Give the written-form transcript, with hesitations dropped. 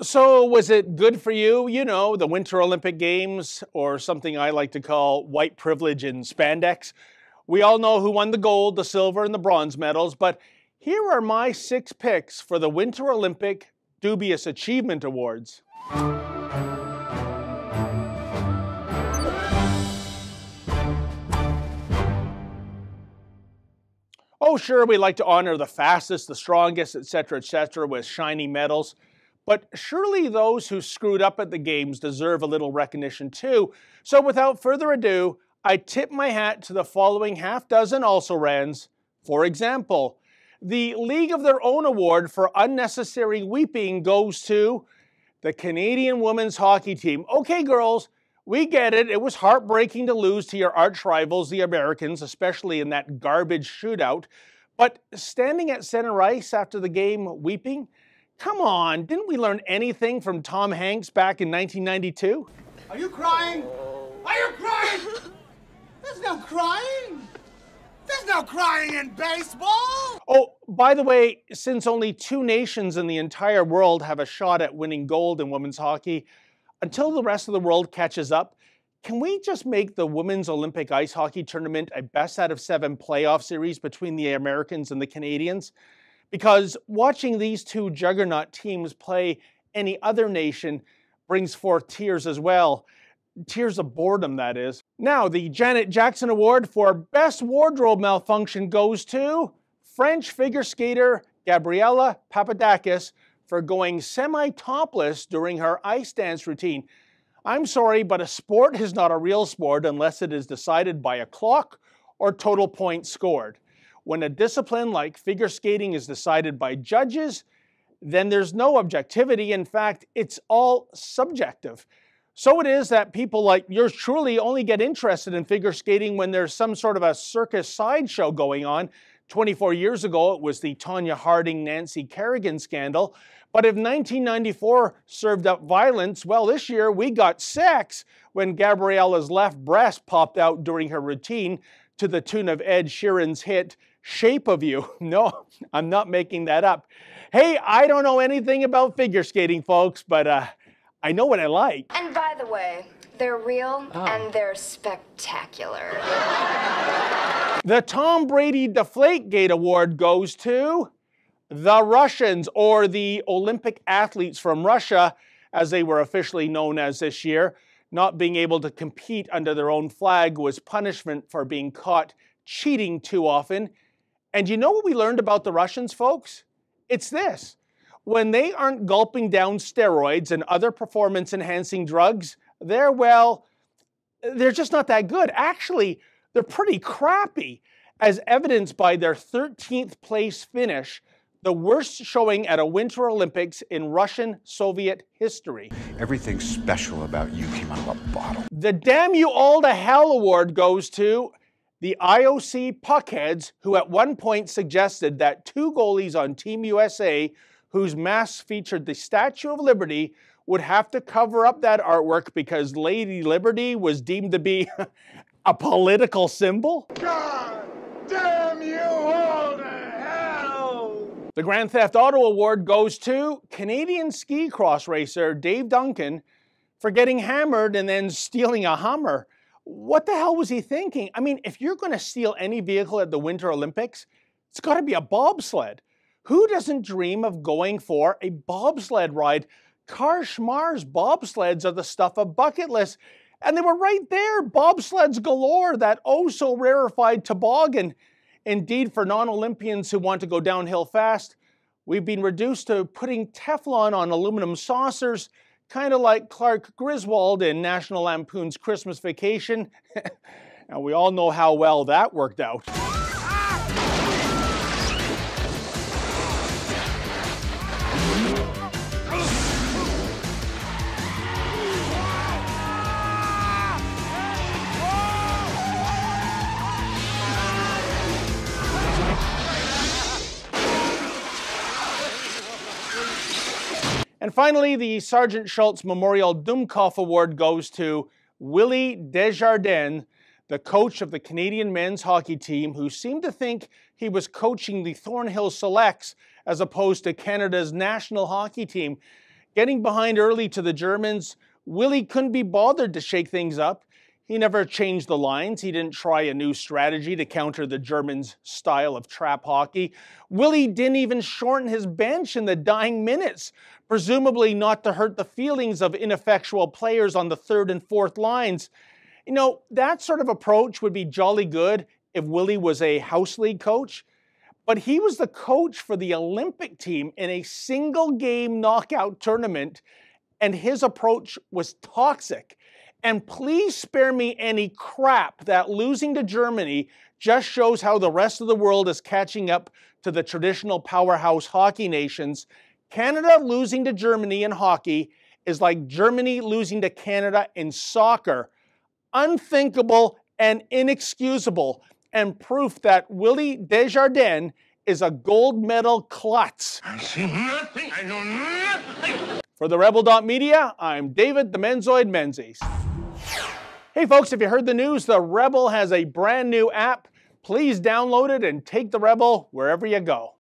So was it good for you, you know, the Winter Olympic Games, or something I like to call white privilege in spandex? We all know who won the gold, the silver, and the bronze medals, but here are my 6 picks for the Winter Olympic Dubious Achievement Awards. Oh, sure, we like to honor the fastest, the strongest, etc., with shiny medals. But surely those who screwed up at the games deserve a little recognition too. So without further ado, I tip my hat to the following half-dozen also-rans. For example, the League of Their Own award for unnecessary weeping goes to the Canadian women's hockey team. Okay, girls, we get it. It was heartbreaking to lose to your arch rivals, the Americans, especially in that garbage shootout. But standing at center ice after the game weeping? Come on, didn't we learn anything from Tom Hanks back in 1992? Are you crying? Are you crying? There's no crying. There's no crying in baseball. Oh, by the way, since only 2 nations in the entire world have a shot at winning gold in women's hockey, until the rest of the world catches up, can we just make the Women's Olympic Ice Hockey Tournament a best out of 7 playoff series between the Americans and the Canadians? Because watching these 2 juggernaut teams play any other nation brings forth tears as well. Tears of boredom, that is. Now, the Janet Jackson Award for Best Wardrobe Malfunction goes to French figure skater Gabriela Papadakis for going semi-topless during her ice dance routine. I'm sorry, but a sport is not a real sport unless it is decided by a clock or total points scored. When a discipline like figure skating is decided by judges, then there's no objectivity. In fact, it's all subjective. So it is that people like yours truly only get interested in figure skating when there's some sort of a circus sideshow going on. 24 years ago, it was the Tonya Harding-Nancy Kerrigan scandal. But if 1994 served up violence, well, this year we got sex when Gabriella's left breast popped out during her routine to the tune of Ed Sheeran's hit, Shape of You. No, I'm not making that up. Hey, I don't know anything about figure skating, folks, but I know what I like. And by the way, they're real and they're spectacular. The Tom Brady Deflategate Award goes to the Russians, or the Olympic athletes from Russia, as they were officially known as this year. Not being able to compete under their own flag was punishment for being caught cheating too often. And you know what we learned about the Russians, folks? It's this. When they aren't gulping down steroids and other performance-enhancing drugs, they're just not that good. Actually, they're pretty crappy, as evidenced by their 13th place finish, the worst showing at a Winter Olympics in Russian-Soviet history. Everything special about you came out of a bottle. The Damn You All to Hell Award goes to the IOC puckheads, who at one point suggested that 2 goalies on Team USA whose masks featured the Statue of Liberty would have to cover up that artwork because Lady Liberty was deemed to be a political symbol. God damn you all to hell! The Grand Theft Auto Award goes to Canadian ski cross racer Dave Duncan for getting hammered and then stealing a Hummer. What the hell was he thinking? I mean, if you're going to steal any vehicle at the Winter Olympics, it's got to be a bobsled. Who doesn't dream of going for a bobsled ride? Car schmars bobsleds are the stuff of bucket lists. And they were right there, bobsleds galore, that oh-so-rarefied toboggan. Indeed, for non-Olympians who want to go downhill fast, we've been reduced to putting Teflon on aluminum saucers, kind of like Clark Griswold in National Lampoon's Christmas Vacation. And we all know how well that worked out. And finally, the Sergeant Schultz Memorial Dumkopf Award goes to Willie Desjardins, the coach of the Canadian men's hockey team, who seemed to think he was coaching the Thornhill Selects as opposed to Canada's national hockey team. Getting behind early to the Germans, Willie couldn't be bothered to shake things up. He never changed the lines. He didn't try a new strategy to counter the Germans' style of trap hockey. Willie didn't even shorten his bench in the dying minutes, presumably not to hurt the feelings of ineffectual players on the third and fourth lines. You know, that sort of approach would be jolly good if Willie was a house league coach, but he was the coach for the Olympic team in a single game knockout tournament, and his approach was toxic. And please spare me any crap that losing to Germany just shows how the rest of the world is catching up to the traditional powerhouse hockey nations. Canada losing to Germany in hockey is like Germany losing to Canada in soccer. Unthinkable and inexcusable, and proof that Willie Desjardins is a gold medal klutz. I see nothing. I know nothing. For the Rebel.media, I'm David the Menzoid Menzies. Hey folks, if you heard the news, the Rebel has a brand new app. Please download it and take the Rebel wherever you go.